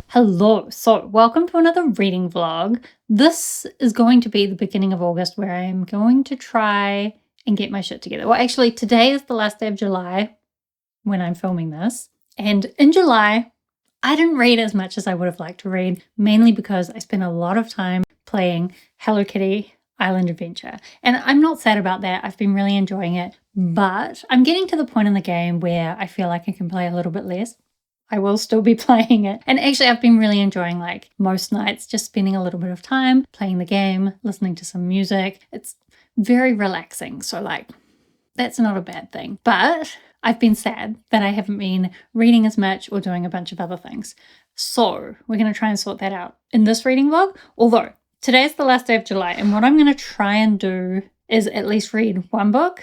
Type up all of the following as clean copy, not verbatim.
Hello. So, welcome to another reading vlog. This is going to be the beginning of August where I am going to try and get my shit together. Well, actually, today is the last day of July when I'm filming this. And in July, I didn't read as much as I would have liked to read, mainly because I spent a lot of time playing Hello Kitty Island Adventure. And I'm not sad about that. I've been really enjoying it, but I'm getting to the point in the game where I feel like I can play a little bit less. I will still be playing it. And actually, I've been really enjoying like most nights, just spending a little bit of time playing the game, listening to some music. It's very relaxing. So like, that's not a bad thing. But I've been sad that I haven't been reading as much or doing a bunch of other things. So we're going to try and sort that out in this reading vlog. Although today's the last day of July, and what I'm going to try and do is at least read one book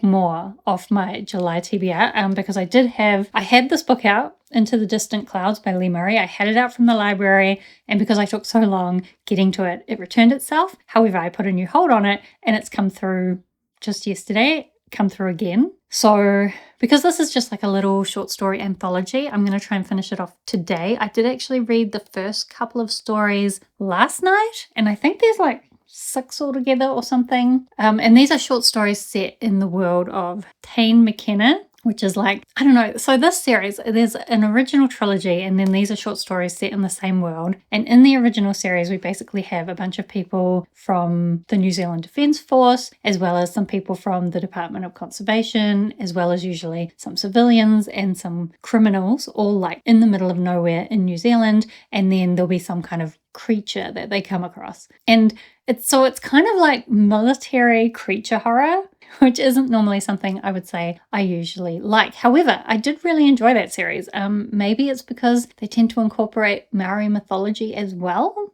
more off my July TBR, because I had this book out, Into the Distant Clouds by Lee Murray. I had it out from the library, and because I took so long getting to it, it returned itself. However, I put a new hold on it, and it's come through just yesterday, come through again. So because this is just like a little short story anthology, I'm going to try and finish it off today. I did actually read the first couple of stories last night, and I think there's like 6 altogether or something. And these are short stories set in the world of Taine McKenna, which is like, I don't know. So this series, there's an original trilogy, and then these are short stories set in the same world. And in the original series, we basically have a bunch of people from the New Zealand Defence Force, as well as some people from the Department of Conservation, as well as usually some civilians and some criminals, all like in the middle of nowhere in New Zealand. And then there'll be some kind of creature that they come across. And it's kind of like military creature horror, which isn't normally something I would say I usually like. However, I did really enjoy that series. Maybe it's because they tend to incorporate Maori mythology as well.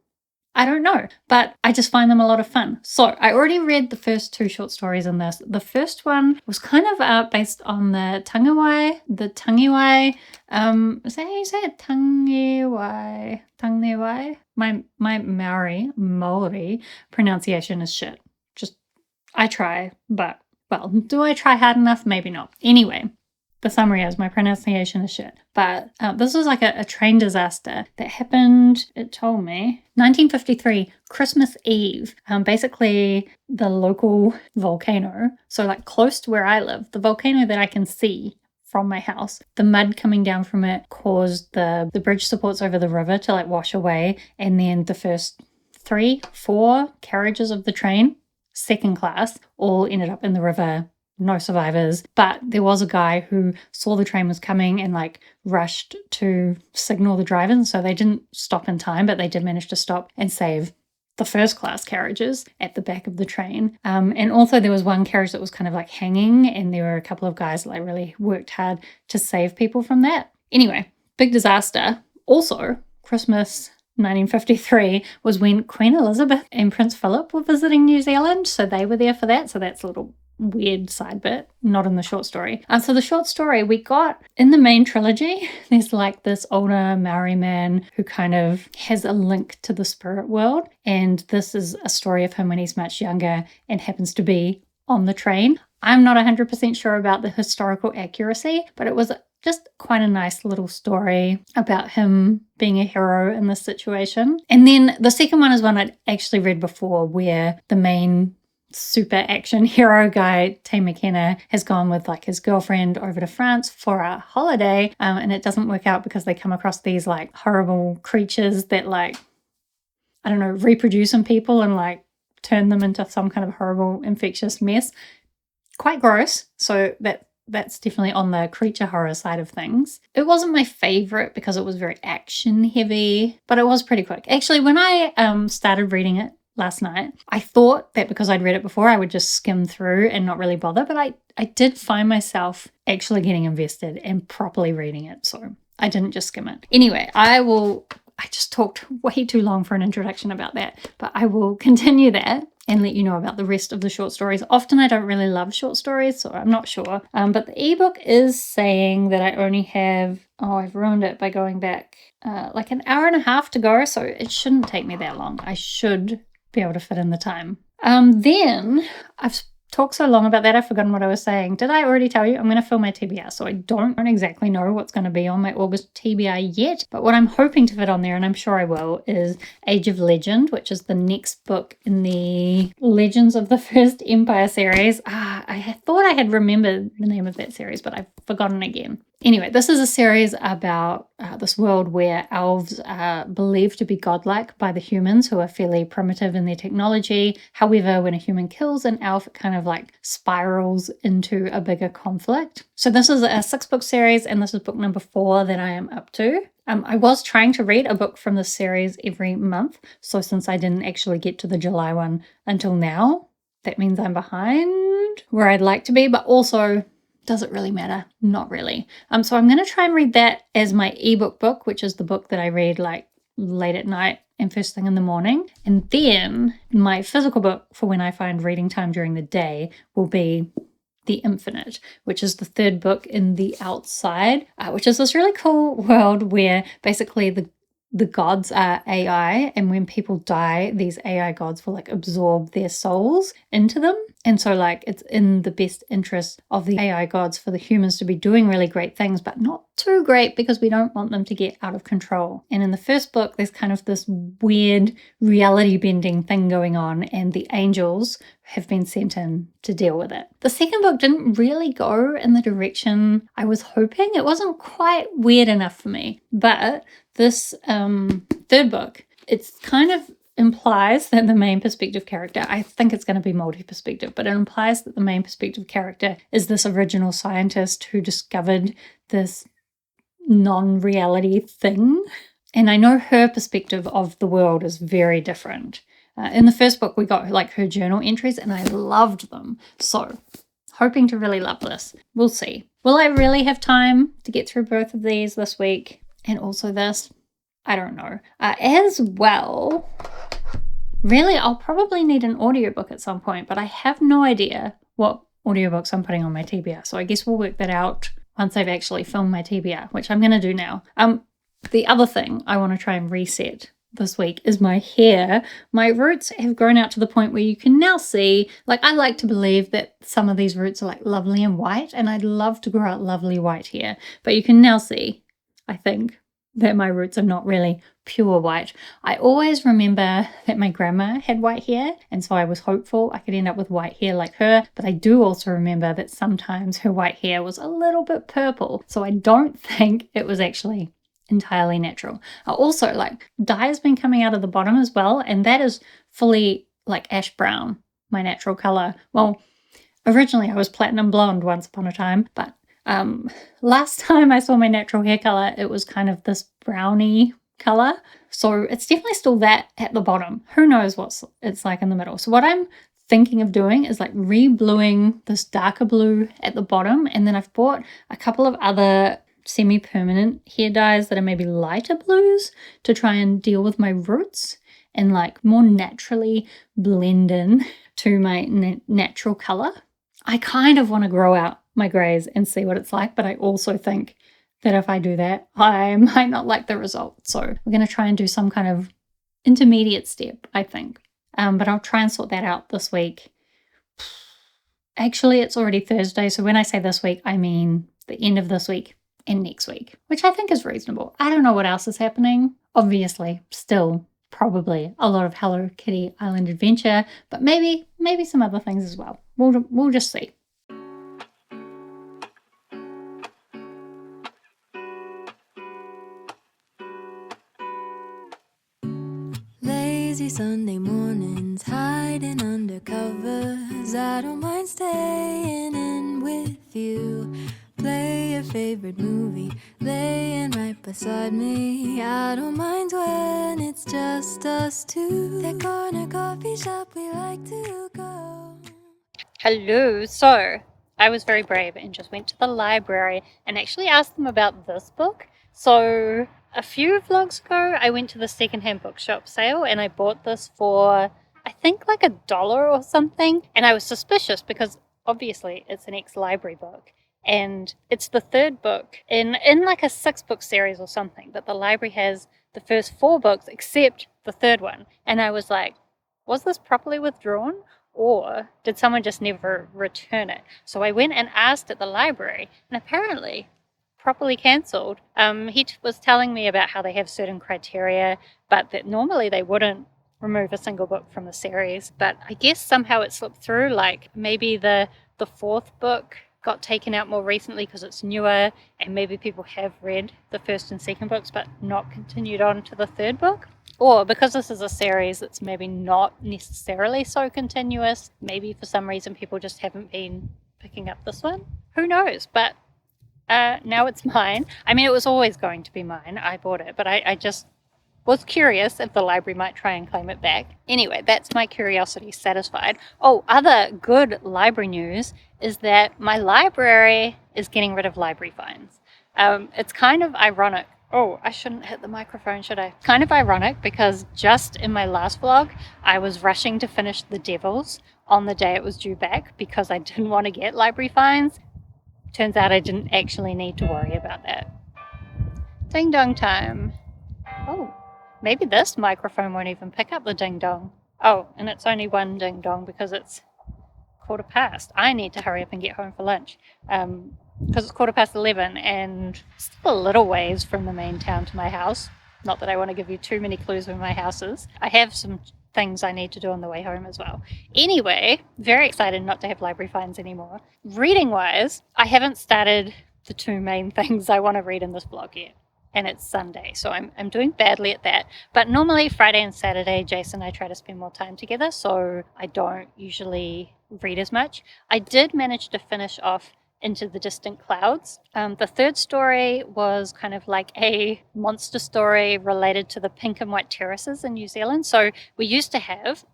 I don't know, but I just find them a lot of fun. So I already read the first 2 short stories in this. The first one was kind of based on the Tangiwai. Is that how you say it? Tangiwai. My Maori pronunciation is shit. I try, but, well, do I try hard enough? Maybe not. Anyway, the summary is my pronunciation is shit. But this was like a train disaster that happened, it told me, 1953, Christmas Eve. Basically, the local volcano, so like close to where I live, the volcano that I can see from my house, the mud coming down from it caused the bridge supports over the river to like wash away. And then the first 3-4 carriages of the train, second class, all ended up in the river. No survivors, but there was a guy who saw the train was coming and like rushed to signal the drivers. So they didn't stop in time, but they did manage to stop and save the first class carriages at the back of the train. And also there was one carriage that was kind of like hanging, and there were a couple of guys that like really worked hard to save people from that. Anyway, big disaster. Also, Christmas 1953 was when Queen Elizabeth and Prince Philip were visiting New Zealand, so they were there for that. So that's a little weird side bit, not in the short story. So the short story we got in the main trilogy, there's like this older Maori man who kind of has a link to the spirit world, and this is a story of him when he's much younger and happens to be on the train. I'm not 100% sure about the historical accuracy, but it was just quite a nice little story about him being a hero in this situation. And then the second one is one I'd actually read before, where the main super action hero guy, Taine McKenna, has gone with like his girlfriend over to France for a holiday, and it doesn't work out because they come across these like horrible creatures that like, I don't know, reproduce in people and like turn them into some kind of horrible infectious mess. Quite gross. So that's definitely on the creature horror side of things. It wasn't my favorite because it was very action heavy, but it was pretty quick. Actually, when I started reading it last night, I thought that because I'd read it before, I would just skim through and not really bother, but I did find myself actually getting invested and properly reading it, so I didn't just skim it. Anyway, I just talked way too long for an introduction about that, but I will continue that and let you know about the rest of the short stories. Often I don't really love short stories, so I'm not sure. But the ebook is saying that I only have, I've ruined it by going back like an hour and a half to go, so it shouldn't take me that long. I should be able to fit in the time. Then I've talk so long about that, I've forgotten what I was saying. Did I already tell you? I'm going to fill my TBR, so I don't exactly know what's going to be on my August TBR yet, but what I'm hoping to fit on there, and I'm sure I will, is Age of Legend, which is the next book in the Legends of the First Empire series. I thought I had remembered the name of that series, but I've forgotten again. Anyway, this is a series about this world where elves are believed to be godlike by the humans, who are fairly primitive in their technology. However, when a human kills an elf, it kind of like spirals into a bigger conflict. So this is a 6-book series, and this is book number 4 that I am up to. I was trying to read a book from this series every month, so since I didn't actually get to the July one until now, that means I'm behind where I'd like to be, but also, does it really matter? Not really. So I'm going to try and read that as my ebook book, which is the book that I read like late at night and first thing in the morning. And then my physical book for when I find reading time during the day will be The Infinite, which is the 3rd book in The Outside, which is this really cool world where basically the gods are AI, and when people die, these AI gods will like absorb their souls into them. And so like it's in the best interest of the AI gods for the humans to be doing really great things, but not too great because we don't want them to get out of control. And in the first book, there's kind of this weird reality bending thing going on, and the angels have been sent in to deal with it. The second book didn't really go in the direction I was hoping. It wasn't quite weird enough for me, but this 3rd book, it's kind of implies that the main perspective character, I think it's going to be multi-perspective, but it implies that the main perspective character is this original scientist who discovered this non-reality thing. And I know her perspective of the world is very different. In the first book, we got like her journal entries, and I loved them. So, hoping to really love this. We'll see. Will I really have time to get through both of these this week? And also this? I don't know. As well, really, I'll probably need an audiobook at some point, but I have no idea what audiobooks I'm putting on my TBR. So I guess we'll work that out once I've actually filmed my TBR, which I'm going to do now. The other thing I want to try and reset this week is my hair. My roots have grown out to the point where you can now see, like, I like to believe that some of these roots are like lovely and white, and I'd love to grow out lovely white hair, but you can now see, I think, that my roots are not really pure white. I always remember that my grandma had white hair, and so I was hopeful I could end up with white hair like her, but I do also remember that sometimes her white hair was a little bit purple, so I don't think it was actually entirely natural. Also, like, dye has been coming out of the bottom as well, and that is fully like ash brown, my natural color. Well, originally I was platinum blonde once upon a time, but last time I saw my natural hair color, it was kind of this browny color. So it's definitely still that at the bottom. Who knows what it's like in the middle. So what I'm thinking of doing is like re-bluing this darker blue at the bottom. And then I've bought a couple of other semi-permanent hair dyes that are maybe lighter blues to try and deal with my roots and like more naturally blend in to my natural color. I kind of want to grow out my grays and see what it's like, but I also think that if I do that, I might not like the result. So we're going to try and do some kind of intermediate step, I think. But I'll try and sort that out this week. Actually, it's already Thursday, so when I say this week, I mean the end of this week and next week, which I think is reasonable. I don't know what else is happening. Obviously, still probably a lot of Hello Kitty Island Adventure, but maybe some other things as well. We'll just see. Lazy Sunday mornings, hiding under covers. I don't mind staying in with you. Play your favorite movie, laying right beside me. I don't mind when it's just us two. That corner coffee shop we like to go. Hello. So I was very brave and just went to the library and actually asked them about this book. So a few vlogs ago, I went to the secondhand bookshop sale and I bought this for, I think, like $1 or something. And I was suspicious because obviously it's an ex-library book. And it's the 3rd book in like a 6-book series or something. But the library has the first 4 books except the 3rd one. And I was like, was this properly withdrawn? Or did someone just never return it? So I went and asked at the library, and apparently properly cancelled. He was telling me about how they have certain criteria, but that normally they wouldn't remove a single book from the series. But I guess somehow it slipped through, like maybe the fourth book got taken out more recently because it's newer, and maybe people have read the first and second books but not continued on to the third book. Or because this is a series that's maybe not necessarily so continuous, maybe for some reason people just haven't been picking up this one. Who knows? But now it's mine. I mean, it was always going to be mine. I bought it, but I just was curious if the library might try and claim it back. Anyway, that's my curiosity satisfied. Oh, other good library news is that my library is getting rid of library fines. It's kind of ironic. Oh, I shouldn't hit the microphone, should I? Kind of ironic because just in my last vlog, I was rushing to finish The Devils on the day it was due back because I didn't want to get library fines. Turns out I didn't actually need to worry about that. Ding dong time. Oh, maybe this microphone won't even pick up the ding dong. Oh, and it's only one ding dong because it's 11:15. I need to hurry up and get home for lunch because it's 11:15 and still a little ways from the main town to my house. Not that I want to give you too many clues where my house is. I have some things I need to do on the way home as well. Anyway, very excited not to have library fines anymore. Reading wise, I haven't started the two main things I want to read in this vlog yet. And it's Sunday, so I'm doing badly at that. But normally Friday and Saturday, Jason and I try to spend more time together, so I don't usually read as much. I did manage to finish off Into the Distant Clouds. The third story was kind of like a monster story related to the pink and white terraces in New Zealand. So we used to have,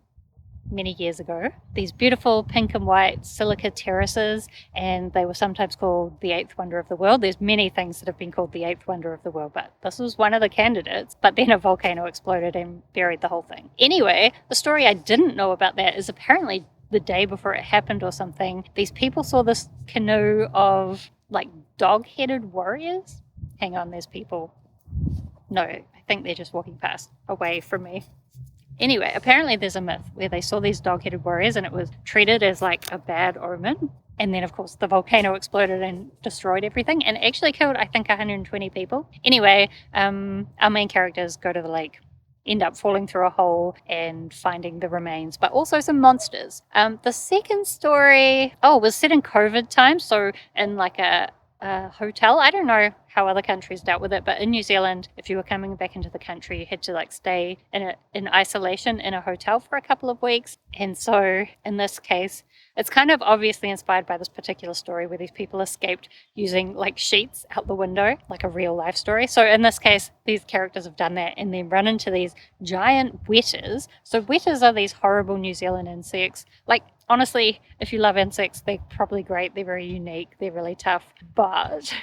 many years ago, these beautiful pink and white silica terraces, and they were sometimes called the eighth wonder of the world. There's many things that have been called the eighth wonder of the world, but this was one of the candidates. But then a volcano exploded and buried the whole thing. Anyway, the story I didn't know about that is apparently the day before it happened or something, these people saw this canoe of like dog-headed warriors. Hang on, there's people. No, I think they're just walking past away from me. Anyway, apparently there's a myth where they saw these dog-headed warriors and it was treated as like a bad omen. And then, of course, the volcano exploded and destroyed everything and actually killed, I think, 120 people. Anyway, our main characters go to the lake, end up falling through a hole and finding the remains, but also some monsters. The second story, was set in COVID times, so in like a hotel. I don't know how other countries dealt with it, but in New Zealand, if you were coming back into the country, you had to like stay in isolation in a hotel for a couple of weeks. And so in this case, it's kind of obviously inspired by this particular story where these people escaped using like sheets out the window, like a real life story. So in this case, these characters have done that and then run into these giant wetters. So wetters are these horrible New Zealand insects. Like, honestly, if you love insects, they're probably great. They're very unique. They're really tough, but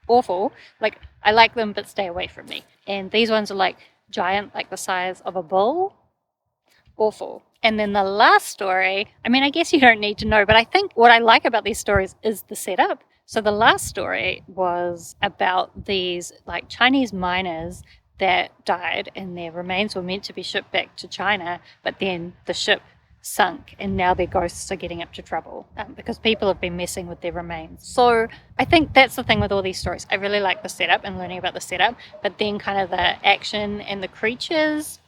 awful. Like, I like them, but stay away from me. And these ones are like giant, like the size of a bull. Awful. And then the last story, I mean, I guess you don't need to know, but I think what I like about these stories is the setup. So the last story was about these like Chinese miners that died and their remains were meant to be shipped back to China, but then the ship sunk and now their ghosts are getting up to trouble because people have been messing with their remains. So I think that's the thing with all these stories. I really like the setup and learning about the setup, but then kind of the action and the creatures,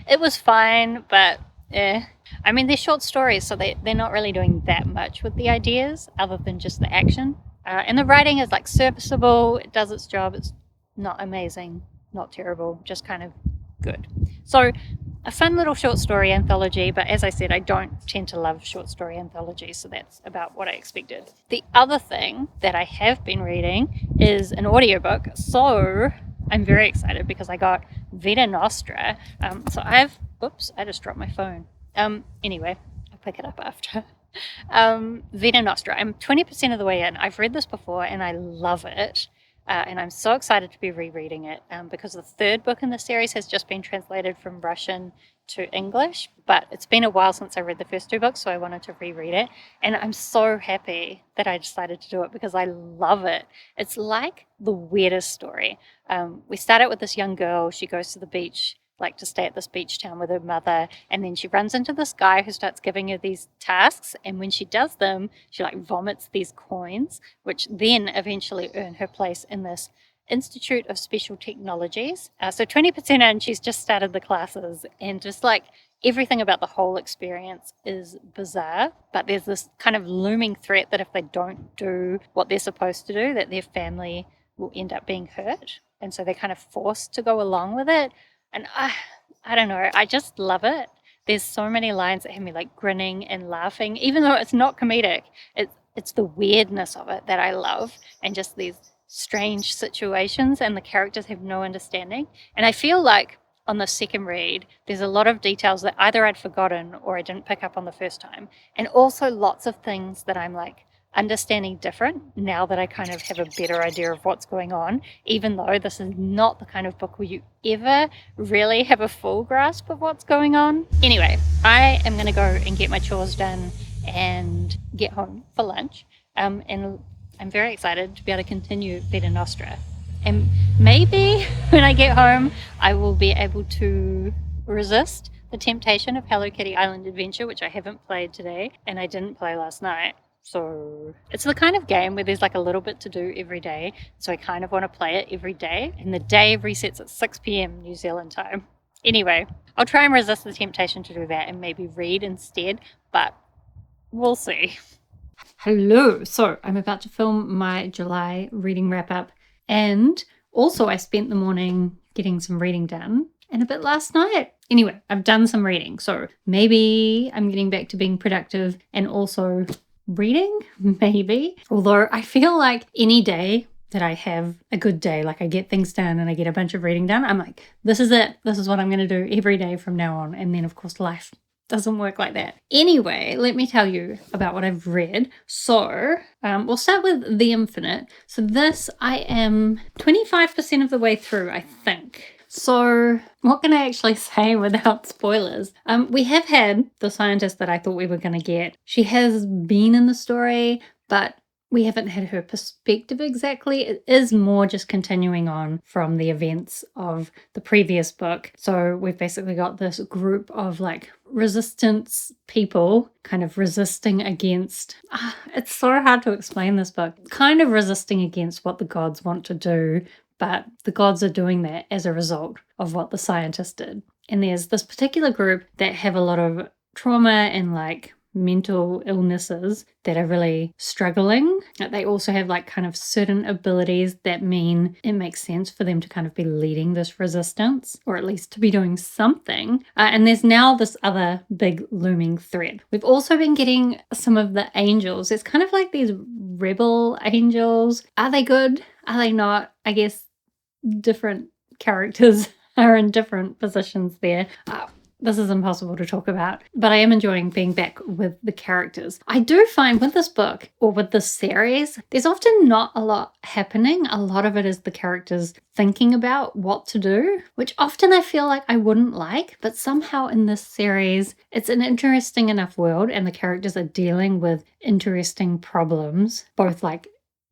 it was fine, but I mean, they're short stories, so they're not really doing that much with the ideas other than just the action. And the writing is like serviceable. It does its job. It's not amazing, not terrible, just kind of good. So a fun little short story anthology, but as I said, I don't tend to love short story anthologies, so that's about what I expected. The other thing that I have been reading is an audiobook, so I'm very excited because I got Vita Nostra. I just dropped my phone. Anyway, I'll pick it up after. Vita Nostra. I'm 20% of the way in. I've read this before and I love it. And I'm so excited to be rereading it because the third book in the series has just been translated from Russian to English, but it's been a while since I read the first two books, so I wanted to reread it. And I'm so happy that I decided to do it because I love it. It's like the weirdest story. We start out with this young girl. She goes to the beach like to stay at this beach town with her mother, and then she runs into this guy who starts giving her these tasks, and when she does them, she like vomits these coins, which then eventually earn her place in this Institute of Special Technologies. So 20% in, she's just started the classes, and just like everything about the whole experience is bizarre, but there's this kind of looming threat that if they don't do what they're supposed to do, that their family will end up being hurt. And so they're kind of forced to go along with it. And I don't know, I just love it. There's so many lines that have me like grinning and laughing, even though it's not comedic. It's the weirdness of it that I love, and just these strange situations, and the characters have no understanding. And I feel like on the second read, there's a lot of details that either I'd forgotten or I didn't pick up on the first time. And also lots of things that I'm like understanding different now that I kind of have a better idea of what's going on, even though this is not the kind of book where you ever really have a full grasp of what's going on. Anyway, I am going to go and get my chores done and get home for lunch. And I'm very excited to be able to continue Vita Nostra. And maybe when I get home, I will be able to resist the temptation of Hello Kitty Island Adventure, which I haven't played today, and I didn't play last night. So it's the kind of game where there's like a little bit to do every day. So I kind of want to play it every day. And the day resets at 6 p.m. New Zealand time. Anyway, I'll try and resist the temptation to do that and maybe read instead, but we'll see. Hello. So I'm about to film my July reading wrap up, and also I spent the morning getting some reading done and a bit last night. Anyway, I've done some reading, so maybe I'm getting back to being productive and also reading, maybe. Although I feel like any day that I have a good day, like I get things done and I get a bunch of reading done, I'm like, this is it. This is what I'm going to do every day from now on. And then of course life doesn't work like that. Anyway, let me tell you about what I've read. So we'll start with The Infinite. So this, I am 25% of the way through, I think. So what can I actually say without spoilers? We have had the scientist that I thought we were going to get. She has been in the story, but we haven't had her perspective exactly. It is more just continuing on from the events of the previous book. So we've basically got this group of like resistance people kind of resisting against, it's so hard to explain this book, kind of resisting against what the gods want to do, but the gods are doing that as a result of what the scientist did. And there's this particular group that have a lot of trauma and like mental illnesses that are really struggling. They also have like kind of certain abilities that mean it makes sense for them to kind of be leading this resistance, or at least to be doing something. And there's now this other big looming threat. We've also been getting some of the angels. It's kind of like these rebel angels. Are they good? Are they not? I guess different characters are in different positions there. This is impossible to talk about, but I am enjoying being back with the characters. I do find with this book, or with this series, there's often not a lot happening. A lot of it is the characters thinking about what to do, which often I feel like I wouldn't like, but somehow in this series, it's an interesting enough world, and the characters are dealing with interesting problems, both like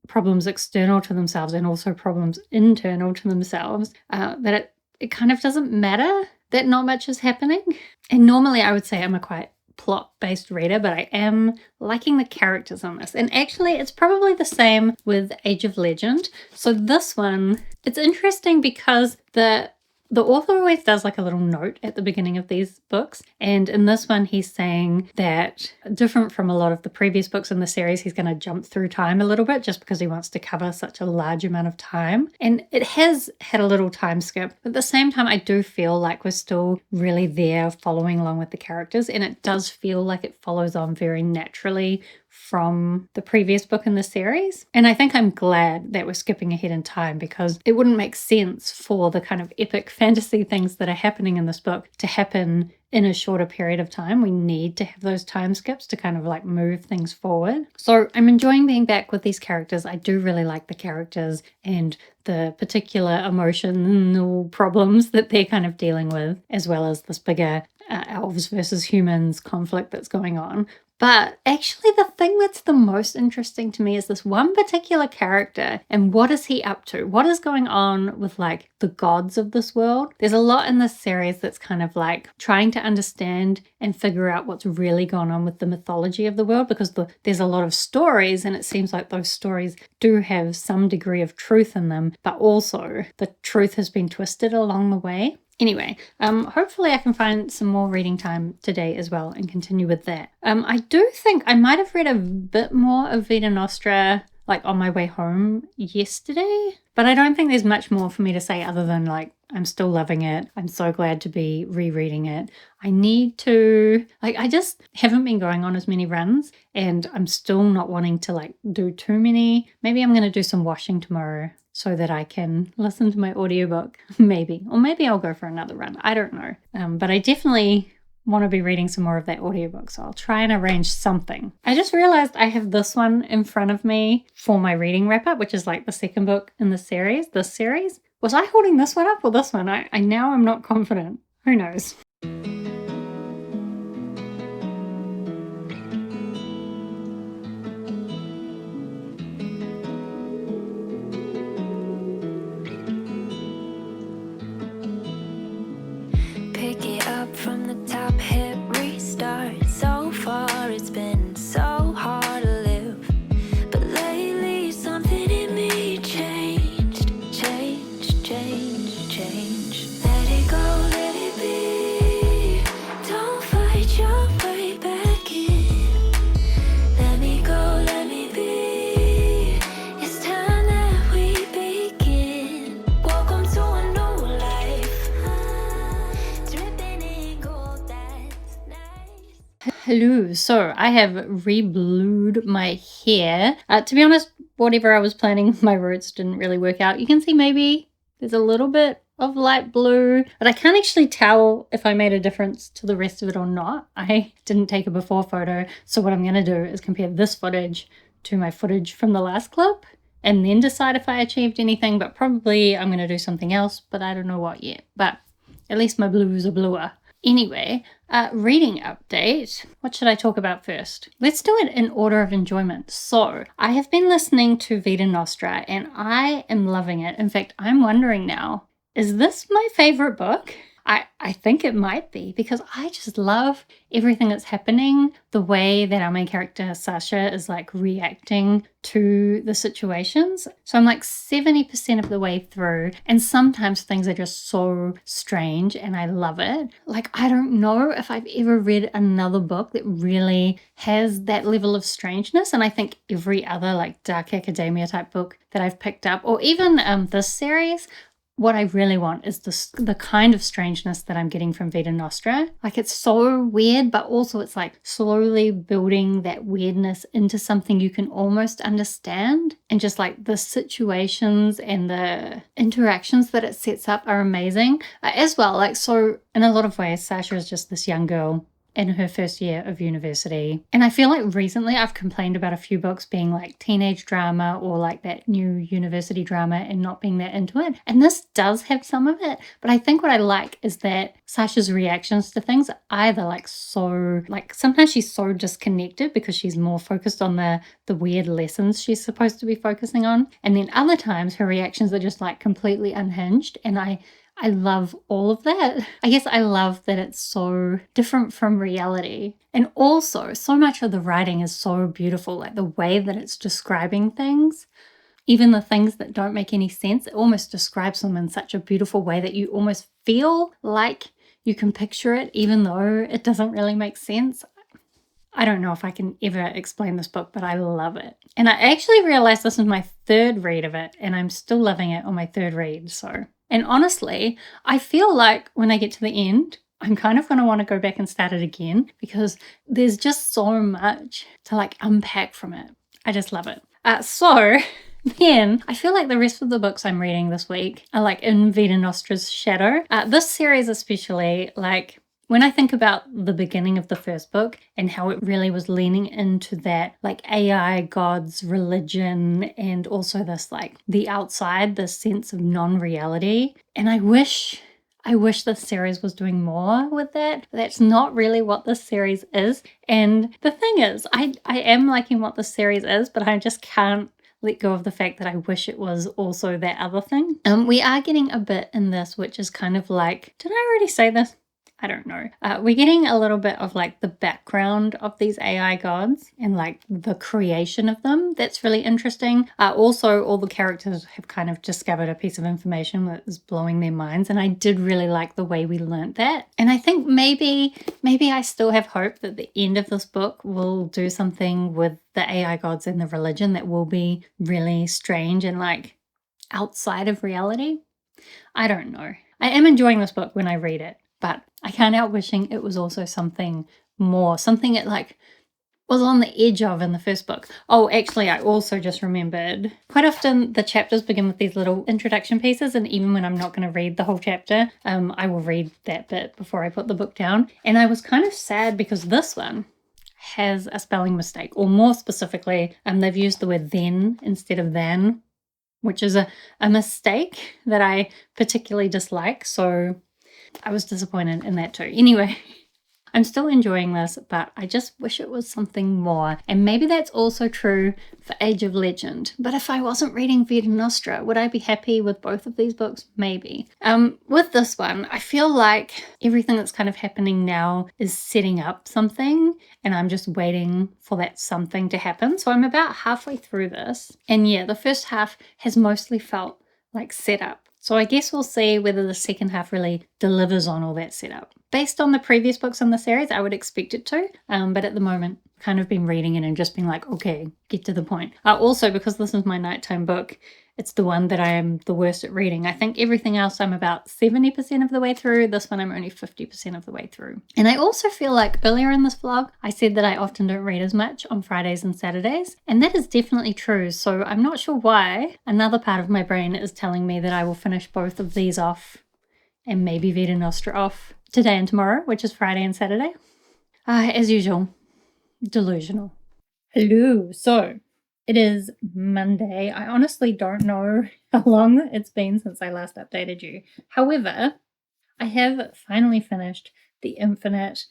problems external to themselves and also problems internal to themselves, that it kind of doesn't matter that not much is happening. And normally I would say I'm a quite plot-based reader, but I am liking the characters on this. And actually it's probably the same with Age of Legend. So this one, it's interesting because the author always does like a little note at the beginning of these books. And in this one, he's saying that, different from a lot of the previous books in the series, he's going to jump through time a little bit just because he wants to cover such a large amount of time. And it has had a little time skip. But at the same time, I do feel like we're still really there following along with the characters. And it does feel like it follows on very naturally from the previous book in the series. And I think I'm glad that we're skipping ahead in time, because it wouldn't make sense for the kind of epic fantasy things that are happening in this book to happen in a shorter period of time. We need to have those time skips to kind of like move things forward. So I'm enjoying being back with these characters. I do really like the characters and the particular emotional problems that they're kind of dealing with, as well as this bigger elves versus humans conflict that's going on. But actually the thing that's the most interesting to me is this one particular character and what is he up to? What is going on with like the gods of this world? There's a lot in this series that's kind of like trying to understand and figure out what's really going on with the mythology of the world, because there's a lot of stories and it seems like those stories do have some degree of truth in them, but also the truth has been twisted along the way. Anyway, hopefully I can find some more reading time today as well and continue with that. I do think I might have read a bit more of Vita Nostra like on my way home yesterday, but I don't think there's much more for me to say other than like I'm still loving it. I'm so glad to be rereading it. I need to, like, I just haven't been going on as many runs and I'm still not wanting to like do too many. Maybe I'm going to do some washing tomorrow so that I can listen to my audiobook, maybe. Or maybe I'll go for another run. I don't know. But I definitely want to be reading some more of that audiobook, so I'll try and arrange something. I just realized I have this one in front of me for my reading wrap-up, which is like the second book in the series, this series. Was I holding this one up or this one? I now am not confident. Who knows? Pick it up from the top, hit restart. So far it's been so hard to live, but lately something in me changed. Let it go, let it be. Don't fight your way back in. Let me go, let me be. It's time that we begin. Welcome to a new life. Dripping in gold, that's nice. Hello. So I have re-blued my hair. To be honest, whatever I was planning, my roots didn't really work out. You can see maybe there's a little bit of light blue, but I can't actually tell if I made a difference to the rest of it or not. I didn't take a before photo, so what I'm going to do is compare this footage to my footage from the last clip and then decide if I achieved anything, but probably I'm going to do something else, but I don't know what yet. But at least my blues are bluer. Anyway, reading update. What should I talk about first? Let's do it in order of enjoyment. So, I have been listening to Vita Nostra and I am loving it. In fact, I'm wondering now, is this my favorite book? I think it might be, because I just love everything that's happening. The way that our main character, Sasha, is like reacting to the situations. So I'm like 70% of the way through, and sometimes things are just so strange and I love it. Like, I don't know if I've ever read another book that really has that level of strangeness. And I think every other like dark academia type book that I've picked up, or even this series, what I really want is the kind of strangeness that I'm getting from Vita Nostra. Like, it's so weird, but also it's like slowly building that weirdness into something you can almost understand. And just like the situations and the interactions that it sets up are amazing as well. Like, so in a lot of ways, Sasha is just this young girl in her first year of university. And I feel like recently I've complained about a few books being like teenage drama or like that new university drama and not being that into it. And this does have some of it. But I think what I like is that Sasha's reactions to things are either like so, like sometimes she's so disconnected because she's more focused on the weird lessons she's supposed to be focusing on. And then other times her reactions are just like completely unhinged. And I love all of that. I guess I love that it's so different from reality. And also, so much of the writing is so beautiful, like the way that it's describing things. Even the things that don't make any sense, it almost describes them in such a beautiful way that you almost feel like you can picture it, even though it doesn't really make sense. I don't know if I can ever explain this book, but I love it. And I actually realized this is my third read of it, and I'm still loving it on my third read, so... And honestly, I feel like when I get to the end, I'm kind of going to want to go back and start it again, because there's just so much to like unpack from it. I just love it. So then I feel like the rest of the books I'm reading this week are like in Vita Nostra's shadow. This series especially, like, when I think about the beginning of the first book and how it really was leaning into that like AI, gods, religion, and also this like the outside, this sense of non-reality. And I wish I wish this series was doing more with that. But that's not really what this series is. And the thing is, I am liking what this series is, but I just can't let go of the fact that I wish it was also that other thing. We are getting a bit in this, which is kind of like, did I already say this? I don't know. We're getting a little bit of like the background of these AI gods and like the creation of them. That's really interesting. Also, all the characters have kind of discovered a piece of information that is blowing their minds. And I did really like the way we learnt that. And I think maybe I still have hope that the end of this book will do something with the AI gods and the religion that will be really strange and like outside of reality. I don't know. I am enjoying this book when I read it, but I can't help wishing it was also something more, something it like was on the edge of in the first book. Oh, actually, I also just remembered quite often the chapters begin with these little introduction pieces, and even when I'm not going to read the whole chapter, I will read that bit before I put the book down. And I was kind of sad because this one has a spelling mistake, or more specifically, they've used the word then instead of than, which is a mistake that I particularly dislike. So I was disappointed in that too. Anyway, I'm still enjoying this, but I just wish it was something more. And maybe that's also true for Age of Legend. But if I wasn't reading Vita Nostra, would I be happy with both of these books? Maybe. With this one, I feel like everything that's kind of happening now is setting up something, and I'm just waiting for that something to happen. So I'm about halfway through this. And yeah, the first half has mostly felt like setup. So I guess we'll see whether the second half really delivers on all that setup. Based on the previous books in the series, I would expect it to, but at the moment, kind of been reading it and just being like, okay, get to the point. Also, because this is my nighttime book, it's the one that I am the worst at reading. I think everything else I'm about 70% of the way through. This one I'm only 50% of the way through. And I also feel like earlier in this vlog, I said that I often don't read as much on Fridays and Saturdays. And that is definitely true. So I'm not sure why. Another part of my brain is telling me that I will finish both of these off and maybe Vita Nostra off today and tomorrow, which is Friday and Saturday. As usual, delusional. Hello. So it is Monday. I honestly don't know how long it's been since I last updated you. However, I have finally finished The Infinite.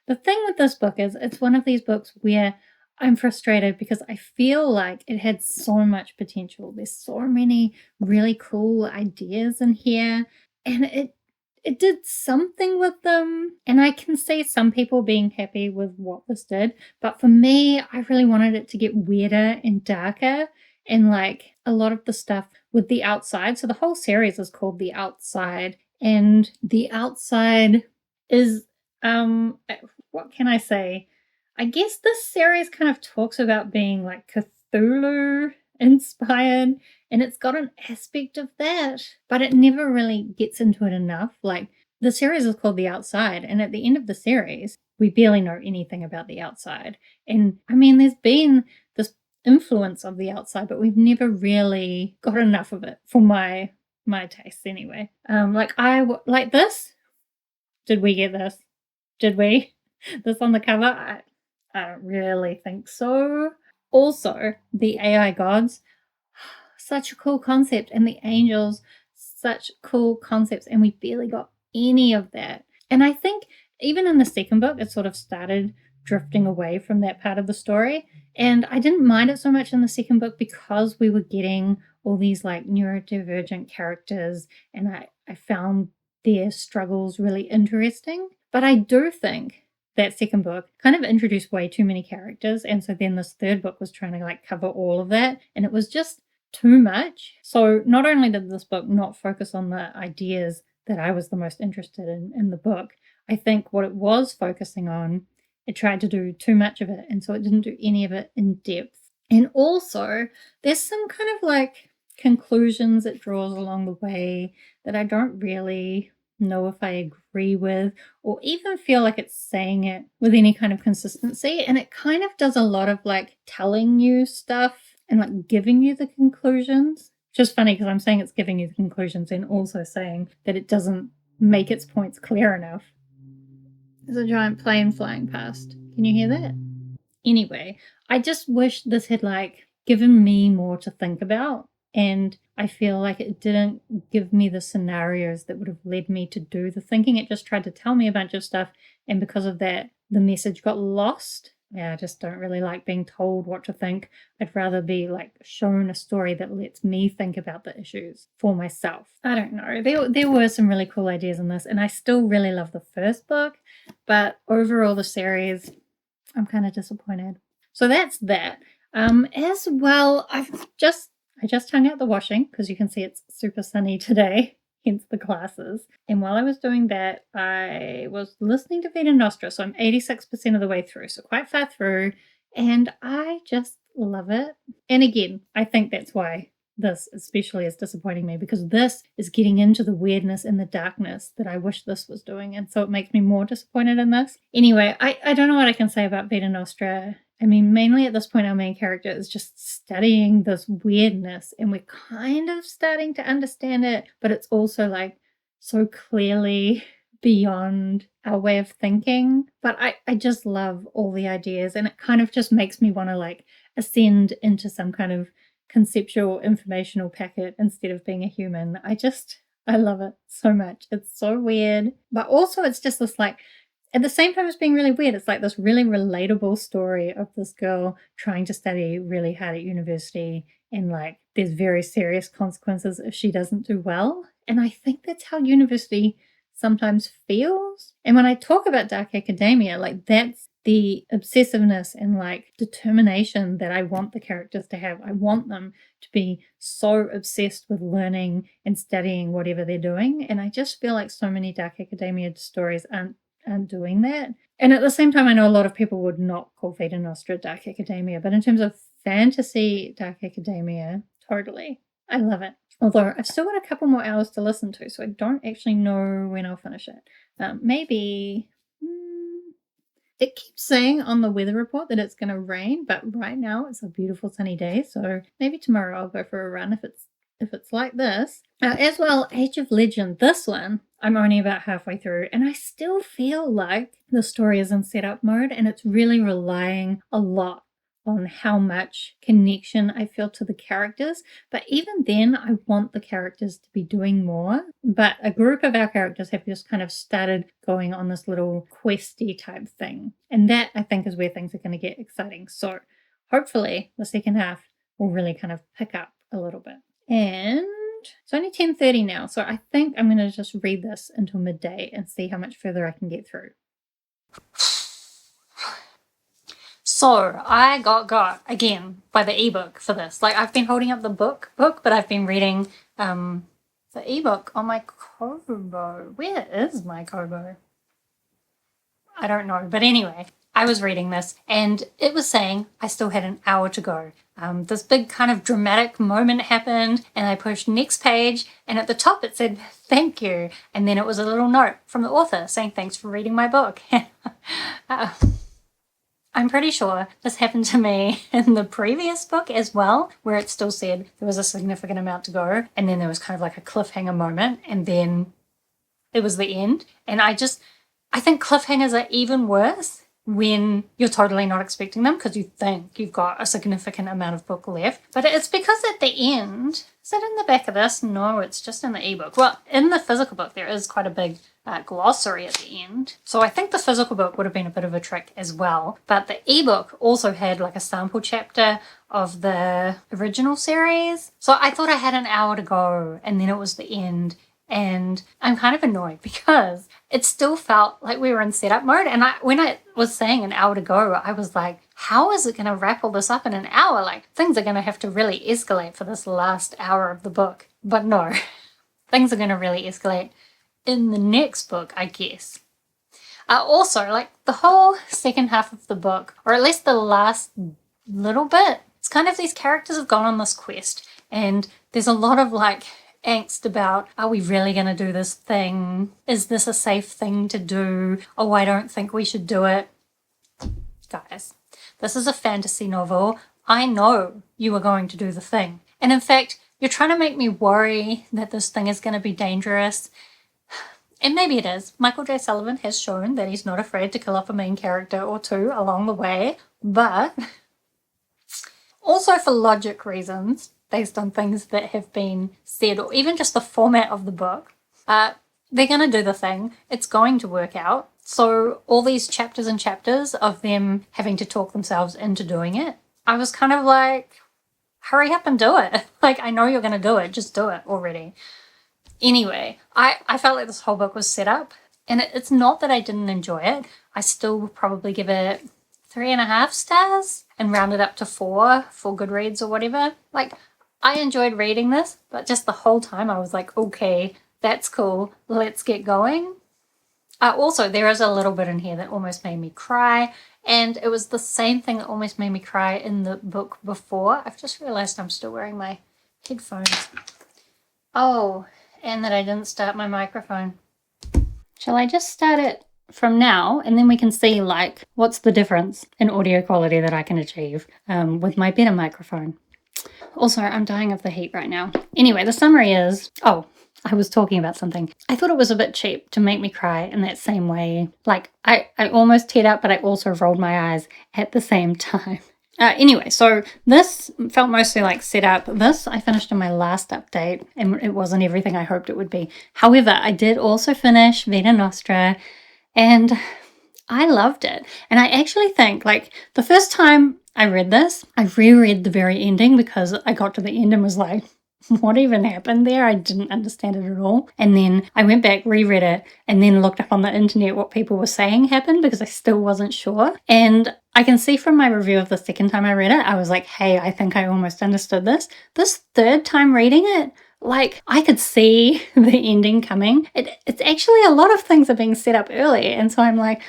The thing with this book is it's one of these books where I'm frustrated because I feel like it had so much potential. There's so many really cool ideas in here, and it did something with them. And I can see some people being happy with what this did, but for me, I really wanted it to get weirder and darker, and like a lot of the stuff with The Outside. So the whole series is called The Outside, and The Outside is what can I say? I guess this series kind of talks about being like Cthulhu inspired, and it's got an aspect of that, but it never really gets into it enough. Like, the series is called The Outside, and at the end of the series, we barely know anything about the outside. And I mean, there's been this influence of the outside, but we've never really got enough of it for my tastes anyway. Like this. Did we get this? Did we? This on the cover? I don't really think so. Also, the AI gods, such a cool concept, and the angels, such cool concepts, and we barely got any of that. And I think even in the second book, it sort of started drifting away from that part of the story. And I didn't mind it so much in the second book because we were getting all these like neurodivergent characters, and I found their struggles really interesting. But I do think that second book kind of introduced way too many characters, and so then this third book was trying to like cover all of that, and it was just too much. So not only did this book not focus on the ideas that I was the most interested in the book, I think what it was focusing on, it tried to do too much of it, and so it didn't do any of it in depth. And also, there's some kind of like conclusions it draws along the way that I don't really know if I agree with, or even feel like it's saying it with any kind of consistency. And it kind of does a lot of like telling you stuff and like giving you the conclusions. Just funny because I'm saying it's giving you the conclusions and also saying that it doesn't make its points clear enough. There's a giant plane flying past. Can you hear that? Anyway, I just wish this had like given me more to think about and I feel like it didn't give me the scenarios that would have led me to do the thinking. It just tried to tell me a bunch of stuff, and because of that, the message got lost. Yeah, I just don't really like being told what to think. I'd rather be like shown a story that lets me think about the issues for myself. I don't know. There were some really cool ideas in this, and I still really love the first book, but overall the series, I'm kind of disappointed. So that's that. As well, I just hung out the washing because you can see it's super sunny today, hence the glasses. And while I was doing that, I was listening to Vita Nostra, so I'm 86% of the way through, so quite far through, and I just love it. And again, I think that's why this especially is disappointing me, because this is getting into the weirdness and the darkness that I wish this was doing, and so it makes me more disappointed in this. Anyway, I don't know what I can say about Vita Nostra. I mean, mainly at this point, our main character is just studying this weirdness, and we're kind of starting to understand it, but it's also like so clearly beyond our way of thinking. But I just love all the ideas, and it kind of just makes me want to like ascend into some kind of conceptual informational packet instead of being a human. I love it so much. It's so weird, but also it's just this like, at the same time as being really weird, it's like this really relatable story of this girl trying to study really hard at university, and like there's very serious consequences if she doesn't do well. And I think that's how university sometimes feels. And when I talk about dark academia, like that's the obsessiveness and like determination that I want the characters to have. I want them to be so obsessed with learning and studying whatever they're doing. And I just feel like so many dark academia stories aren't doing that. And at the same time, I know a lot of people would not call Vita Nostra dark academia, but in terms of fantasy dark academia, totally. I love it. Although I've still got a couple more hours to listen to, so I don't actually know when I'll finish it. Maybe... It keeps saying on the weather report that it's going to rain, but right now it's a beautiful sunny day, so maybe tomorrow I'll go for a run if it's like this. As well, Age of Legend, this one, I'm only about halfway through, and I still feel like the story is in setup mode, and it's really relying a lot on how much connection I feel to the characters. But even then, I want the characters to be doing more. But a group of our characters have just kind of started going on this little questy type thing. And that, I think, is where things are going to get exciting. So hopefully the second half will really kind of pick up a little bit. And it's only 10:30 now, so I think I'm going to just read this until midday and see how much further I can get through. So I got again by the ebook for this. Like I've been holding up the book, but I've been reading the ebook on my Kobo. Where is my Kobo? I don't know. But anyway, I was reading this and it was saying I still had an hour to go. This big kind of dramatic moment happened and I pushed next page, and at the top it said thank you, and then it was a little note from the author saying thanks for reading my book. I'm pretty sure this happened to me in the previous book as well, where it still said there was a significant amount to go, and then there was kind of like a cliffhanger moment, and then it was the end. And I think cliffhangers are even worse when you're totally not expecting them because you think you've got a significant amount of book left. But it's because at the end, is it in the back of this? No, it's just in the ebook. Well, in the physical book, there is quite a big glossary at the end. So I think the physical book would have been a bit of a trick as well. But the ebook also had like a sample chapter of the original series. So I thought I had an hour to go and then it was the end. And I'm kind of annoyed because it still felt like we were in setup mode. And when I was saying an hour to go, I was like, how is it going to wrap all this up in an hour? Like, things are going to have to really escalate for this last hour of the book. But no, things are going to really escalate in the next book, I guess. Also, like, the whole second half of the book, or at least the last little bit, it's kind of these characters have gone on this quest. And there's a lot of, like, angst about, are we really going to do this thing? Is this a safe thing to do? Oh, I don't think we should do it. Guys, this is a fantasy novel. I know you are going to do the thing. And in fact, you're trying to make me worry that this thing is going to be dangerous. And maybe it is. Michael J. Sullivan has shown that he's not afraid to kill off a main character or two along the way. But also for logic reasons, based on things that have been said, or even just the format of the book, they're going to do the thing. It's going to work out. So all these chapters and chapters of them having to talk themselves into doing it, I was kind of like, hurry up and do it. Like, I know you're going to do it. Just do it already. Anyway, I felt like this whole book was set up. And it's not that I didn't enjoy it. I still would probably give it 3.5 stars and round it up to 4 for Goodreads or whatever. Like, I enjoyed reading this, but just the whole time I was like, okay, that's cool. Let's get going. Also, there is a little bit in here that almost made me cry. And it was the same thing that almost made me cry in the book before. I've just realized I'm still wearing my headphones. Oh, and that I didn't start my microphone. Shall I just start it from now, and then we can see like what's the difference in audio quality that I can achieve with my better microphone. Also, I'm dying of the heat right now. Anyway, the summary is, I was talking about something. I thought it was a bit cheap to make me cry in that same way. Like, I almost teared up, but I also rolled my eyes at the same time. Anyway, so this felt mostly like set up. This I finished in my last update, and it wasn't everything I hoped it would be. However, I did also finish Vita Nostra, and I loved it. And I actually think, like, the first time I read this, I reread the very ending because I got to the end and was like, what even happened there? I didn't understand it at all. And then I went back, reread it, and then looked up on the internet what people were saying happened because I still wasn't sure. And I can see from my review of the second time I read it, I was like, hey, I think I almost understood this. This third time reading it, like, I could see the ending coming. It's actually a lot of things are being set up early. And so I'm like,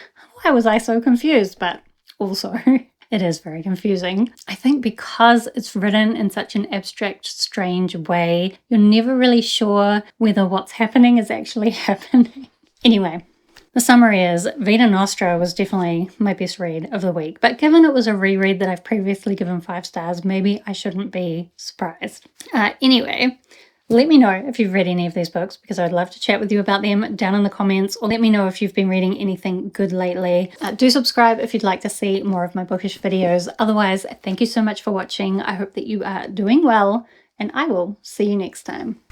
why was I so confused? But also, it is very confusing. I think because it's written in such an abstract, strange way, you're never really sure whether what's happening is actually happening. Anyway, the summary is Vita Nostra was definitely my best read of the week, but given it was a reread that I've previously given 5 stars, maybe I shouldn't be surprised. Anyway, let me know if you've read any of these books because I'd love to chat with you about them down in the comments, or let me know if you've been reading anything good lately. Do subscribe if you'd like to see more of my bookish videos. Otherwise, thank you so much for watching. I hope that you are doing well, and I will see you next time.